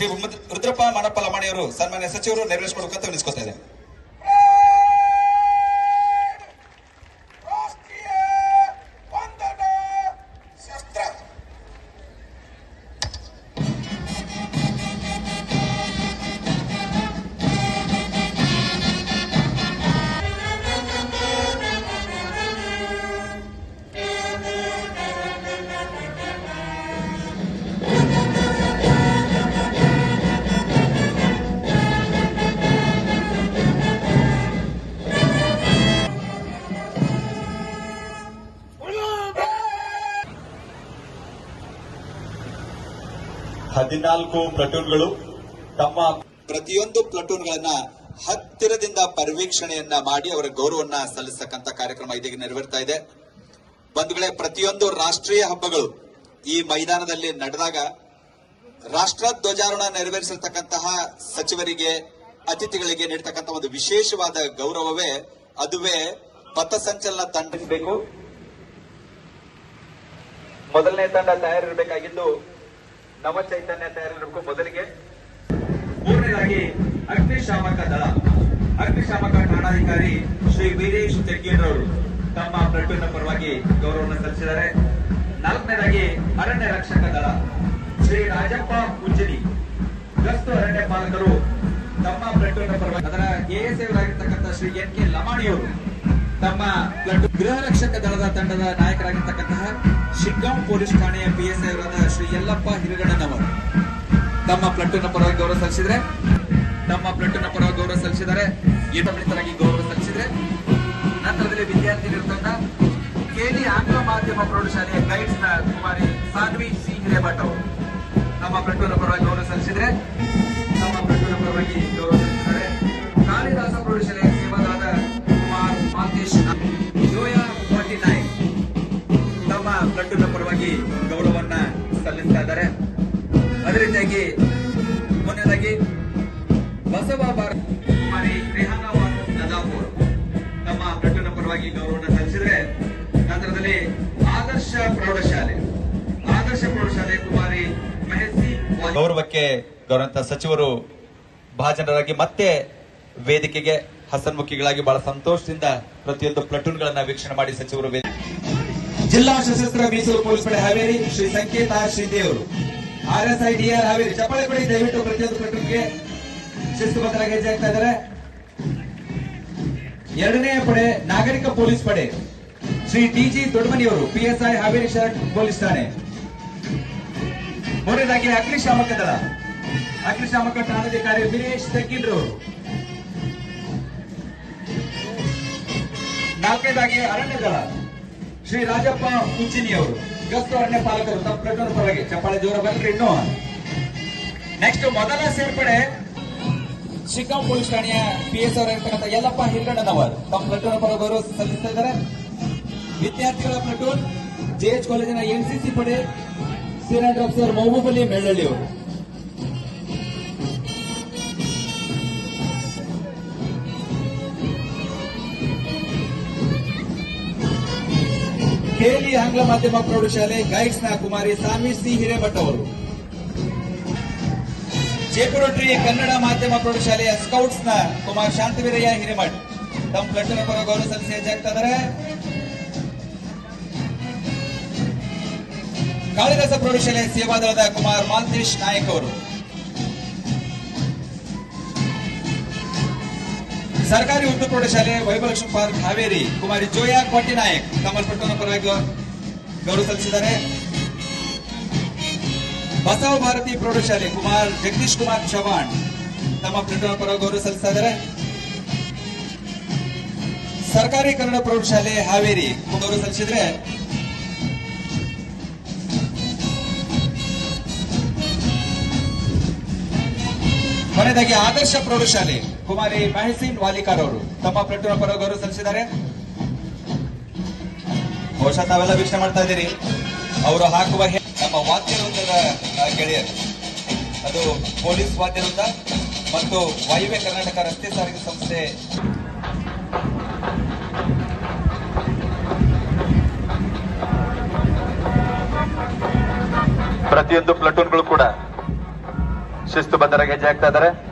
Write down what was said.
ಶ್ರೀ ರುದ್ರಪ್ಪ ಮಾನಪ್ಪ ಲಮಾಣಿಯವರು ಸನ್ಮಾನ್ಯ ಸಚಿವರು ನೆರವೇರಿಸಿಕೊಡಬೇಕಂತ ವಿನಿಸ್ಕೊತಾ ಇದೆ. ಹದಿನಾಲ್ಕು ಪ್ಲಟೂನ್ಗಳು ತಮ್ಮ ಪ್ರತಿಯೊಂದು ಪ್ಲಟೂನ್ಗಳನ್ನ ಹತ್ತಿರದಿಂದ ಪರಿವೀಕ್ಷಣೆಯನ್ನ ಮಾಡಿ ಅವರ ಗೌರವವನ್ನ ಸಲ್ಲಿಸತಕ್ಕಂತ ಕಾರ್ಯಕ್ರಮ ಇದೀಗ ನೆರವೇರ್ತಾ ಇದೆ. ಬಂಧುಗಳೇ, ಪ್ರತಿಯೊಂದು ರಾಷ್ಟ್ರೀಯ ಹಬ್ಬಗಳು ಈ ಮೈದಾನದಲ್ಲಿ ನಡೆದಾಗ ರಾಷ್ಟ್ರ ಧ್ವಜಾರೋಹಣ ನೆರವೇರಿಸಿರ್ತಕ್ಕಂತಹ ಸಚಿವರಿಗೆ, ಅತಿಥಿಗಳಿಗೆ ನೀಡತಕ್ಕಂಥ ಒಂದು ವಿಶೇಷವಾದ ಗೌರವವೇ ಅದುವೇ ಪಥಸಂಚಲನ ತಂಡಬೇಕು. ಮೊದಲನೇ ತಂಡ ತಯಾರಿರಬೇಕಾಗಿದ್ದು ನವ ಚೈತನ್ಯ ತಯಾರಿರಬೇಕು. ಮೊದಲಿಗೆ ಮೂರನೇದಾಗಿ ಅಗ್ನಿಶಾಮಕ ದಳ, ಅಗ್ನಿಶಾಮಕ ಠಾಣಾಧಿಕಾರಿ ಶ್ರೀ ವೀರೇಶ್ ತೆಗ್ಗೇರವರು ತಮ್ಮ ಪ್ಲಟೂನ್ ಪರವಾಗಿ ಗೌರವವನ್ನು ಸಲ್ಲಿಸಿದ್ದಾರೆ. ನಾಲ್ಕನೇದಾಗಿ ಅರಣ್ಯ ರಕ್ಷಕ ದಳ ಶ್ರೀ ರಾಜಪ್ಪ ಉಜ್ಜನಿ, ಗಸ್ತು ಅರಣ್ಯ ಪಾಲಕರು ತಮ್ಮ ಪ್ಲಟೂನ್ ಪರವಾಗಿ, ಅದರ ಎಎಸ್ಐವರಾಗಿರ್ತಕ್ಕಂಥ ಶ್ರೀ ಎನ್ ಕೆ ಲಮಾಣಿಯವರು ತಮ್ಮ ಪ್ಲಟೂನ್, ಗೃಹ ರಕ್ಷಕ ದಳದ ತಂಡದ ನಾಯಕರಾಗಿರ್ತಕ್ಕಂತಹ ಶಿಗ್ಗಾಂವ್ ಪೊಲೀಸ್ ಠಾಣೆಯ ಪಿಎಸ್ಐ ಅವರಾದ ಶ್ರೀ ಯಲ್ಲಪ್ಪ ಹಿರಗಣ್ಣನವರು ತಮ್ಮ ಪ್ಲಟೂನ್ ಪರವಾಗಿ ಗೌರವ ಸಲ್ಲಿಸಿದರೆ ಏಕಮಿತರಾಗಿ ಗೌರವ ಸಲ್ಲಿಸಿದರೆ ನಂತರದಲ್ಲಿ ವಿದ್ಯಾರ್ಥಿಗಳ ತಂಡ ಕೆಲಿ ಆಂಗ್ಲ ಮಾಧ್ಯಮ ಪ್ರೌಢಶಾಲೆಯ ಗೈಡ್ಸ್ ನ ಕುಮಾರಿ ಸಾನ್ವಿ ಸಿ ಹಿರೇಮಠ್ ಅವರು ತಮ್ಮ ಪ್ಲಟೂನ್ ಪರವಾಗಿ ಗೌರವ ಸಲ್ಲಿಸಿದರೆ ಕಾಳಿದಾಸ ಪ್ರೌಢಶಾಲೆಯ ಸೇವಾದಾದ ಕುಮಾರ್ ಮಾಲ್ತೇಶ್ ಜೋಯಾ 49 ತಮ್ಮ ಪ್ಲಟೂನ್ ಪರವಾಗಿ ಗೌರವವನ್ನ ಸಲ್ಲಿಸ್ತಾ ಇದ್ದಾರೆ. ಅದೇ ರೀತಿಯಾಗಿ ಮೊನ್ನೆದಾಗಿ ಬಸವ ಭಾರತ್ ಕುಮಾರಿ ರೇಹಾನಾ ನದಾಪುರ್ ತಮ್ಮ ಪ್ಲಟೂನ್ ಪರವಾಗಿ ಗೌರವವನ್ನು ಸಲ್ಲಿಸಿದರೆ ನಂತರದಲ್ಲಿ ಆದರ್ಶ ಪ್ರೌಢಶಾಲೆ ಕುಮಾರಿ ಮಹೇಸಿ ಗೌರವಕ್ಕೆ ಗೌರವಂತ ಸಚಿವರು ಭಾಜನರಾಗಿ ಮತ್ತೆ ವೇದಿಕೆಗೆ ಹಸನ್ಮುಖಿಗಳಾಗಿ ಬಹಳ ಸಂತೋಷದಿಂದ ಪ್ರತಿಯೊಂದು ಪ್ಲಟೂನ್ಗಳನ್ನ ವೀಕ್ಷಣೆ ಮಾಡಿ ಸಚಿವರು ಜಿಲ್ಲಾ ಸಶಸ್ತ್ರ ಮೀಸಲು ಪೊಲೀಸ್ ಪಡೆ ಹಾವೇರಿ ಶ್ರೀ ಸಂಕೇತ ಶ್ರೀದೇವರು, RSI DR ಹಾವೇರಿ ಚಪ್ಪಾಳೆ ಕೊಡಿ ದಯವಿಟ್ಟು. ಪ್ರತಿಯೊಂದು ಪ್ಲಟೂನ್ಗೆ ಶಿಸ್ತುಬದ್ಧರಾಗಿ ಹೆಜ್ಜೆ ಆಗ್ತಾ ಇದ್ದಾರೆ. ಎರಡನೇ ಪಡೆ ನಾಗರಿಕ ಪೊಲೀಸ್ ಪಡೆ ಶ್ರೀ ಡಿಜಿ ದೊಡ್ಡಮನಿಯವರು PSI ಹಾವೇರಿ ಶಹರ್ ಪೊಲೀಸ್ ಠಾಣೆ. ಮೂರನೇದಾಗಿ ಅಗ್ನಿಶಾಮಕ ದಳ, ಅಗ್ನಿಶಾಮಕ ಠಾಣಾಧಿಕಾರಿ ವೀರೇಶ್ ತೆಗ್ಗೇರವರು. ನಾಲ್ಕನೇದಾಗಿ ಅರಣ್ಯ ದಳ ಶ್ರೀ ರಾಜಪ್ಪ ಉಜ್ಜಿನಿಯವರು, ಗಸ್ತು ಅರಣ್ಯ ಪಾಲಕರು ತಮ್ಮ ಪ್ಲಟೂನ್ ಪರವಾಗಿ ಚಪ್ಪಾಳೆ ಜೋರ ಬರಲಿ. ಇನ್ನು ನೆಕ್ಸ್ಟ್ ಮೊದಲ ಸೇರ್ಪಡೆ ಶಿಗ್ಗಾಂವ್ ಪೊಲೀಸ್ ಠಾಣೆಯ PSI ಅವರಾಗಿರ್ತಕ್ಕಂಥ ಯಲ್ಲಪ್ಪ ಹಿರಗಣ್ಣನವರು ತಮ್ಮ ಪ್ಲಟೂನ್ ಪರ ಗೌರವ ಸಲ್ಲಿಸ್ತಾ ಇದ್ದಾರೆ. ವಿದ್ಯಾರ್ಥಿಗಳ ಪ್ಲಟೂನ್ JH ಕಾಲೇಜಿನ NCC ಪಡೆ ಸೀನಿಯರ್ ಆಫೀಸರ್ ಮಹಬೂಬ್ ಅಲಿ ಮೆಳ್ಳಳ್ಳಿ ಅವರು. ಕೇಲಿ ಆಂಗ್ಲ ಮಾಧ್ಯಮ ಪ್ರೌಢಶಾಲೆ ಗೈಡ್ಸ್ ನ ಕುಮಾರಿ ಸಾನ್ವಿ ಸಿ ಹಿರೇಮಠ್ ಅವರು. ಜೇಪುರಟ್ರಿ ಕನ್ನಡ ಮಾಧ್ಯಮ ಪ್ರೌಢಶಾಲೆಯ ಸ್ಕೌಟ್ಸ್ ನ ಕುಮಾರ್ ಶಾಂತವೀರಯ್ಯ ಹಿರೇಮಠ್ ತಮ್ಮ ಪ್ಲಟೂನ್ ಪರ ಗೌರವ ಸಲ್ಲಿಸಿ ಹೆಜ್ಜಾಗ್ತಾ ಇದ್ದಾರೆ. ಕಾಳಿದಾಸ ಪ್ರೌಢಶಾಲೆಯ ಸೇವಾದಳದ ಕುಮಾರ್ ಮಾಲ್ತೇಶ್ ನಾಯಕ್ ಅವರು. ಸರ್ಕಾರಿ ಉರ್ದು ಪ್ರೌಢಶಾಲೆ ವೈಭವಲಕ್ಷ್ಮಿ ಪಾರ್ಕ್ ಹಾವೇರಿ ಕುಮಾರಿ ಜೋಯಾ 49 ತಮ್ಮ ಪ್ಲಟೂನ್ ಪರವಾಗಿ ಗೌರವ ಸಲ್ಲಿಸಿದ್ದಾರೆ. ಬಸವ ಭಾರತಿ ಪ್ರೌಢಶಾಲೆ ಕುಮಾರ್ ಜಗದೀಶ್ ಕುಮಾರ್ ಚವಾಣ್ ತಮ್ಮ ಪ್ಲಟೂನ್ ಪರವಾಗಿ ಗೌರವ ಸಲ್ಲಿಸ್ತಾ ಇದ್ದಾರೆ. ಸರ್ಕಾರಿ ಕನ್ನಡ ಪ್ರೌಢಶಾಲೆ ಹಾವೇರಿ ಗೌರವ ಸಲ್ಲಿಸಿದ್ರೆ ಕೊನೆಯದಾಗಿ ಆದರ್ಶ ಪ್ರೌಢಶಾಲೆ ಕುಮಾರಿ ಮಹಸಿನ್ ವಾಲಿಕಾರ್ ಅವರು ತಮ್ಮ ಪ್ಲಟೂನ್ ಪರ ಗೌರವ ಸಲ್ಲಿಸಿದ್ದಾರೆ. ಬಹುಶಃ ತಾವೆಲ್ಲ ವೀಕ್ಷಣೆ ಮಾಡ್ತಾ ಇದ್ದೀರಿ. ಅವರು ಹಾಕುವ ನಮ್ಮ ವಾದ್ಯವೃಂದದ ಗೆಳೆಯರು, ಅದು ಪೊಲೀಸ್ ವಾದ್ಯವೃಂದ ಮತ್ತು ವಾಯುವ್ಯ ಕರ್ನಾಟಕ ರಸ್ತೆ ಸಾರಿಗೆ ಸಂಸ್ಥೆ ಪ್ರತಿಯೊಂದು ಪ್ಲಟೂನ್ಗಳು ಕೂಡ ಶಿಸ್ತುಬದ್ಧರಾಗಿ ಹೆಜ್ಜೆ ಹಾಕ್ತಾ ಇದ್ದಾರೆ.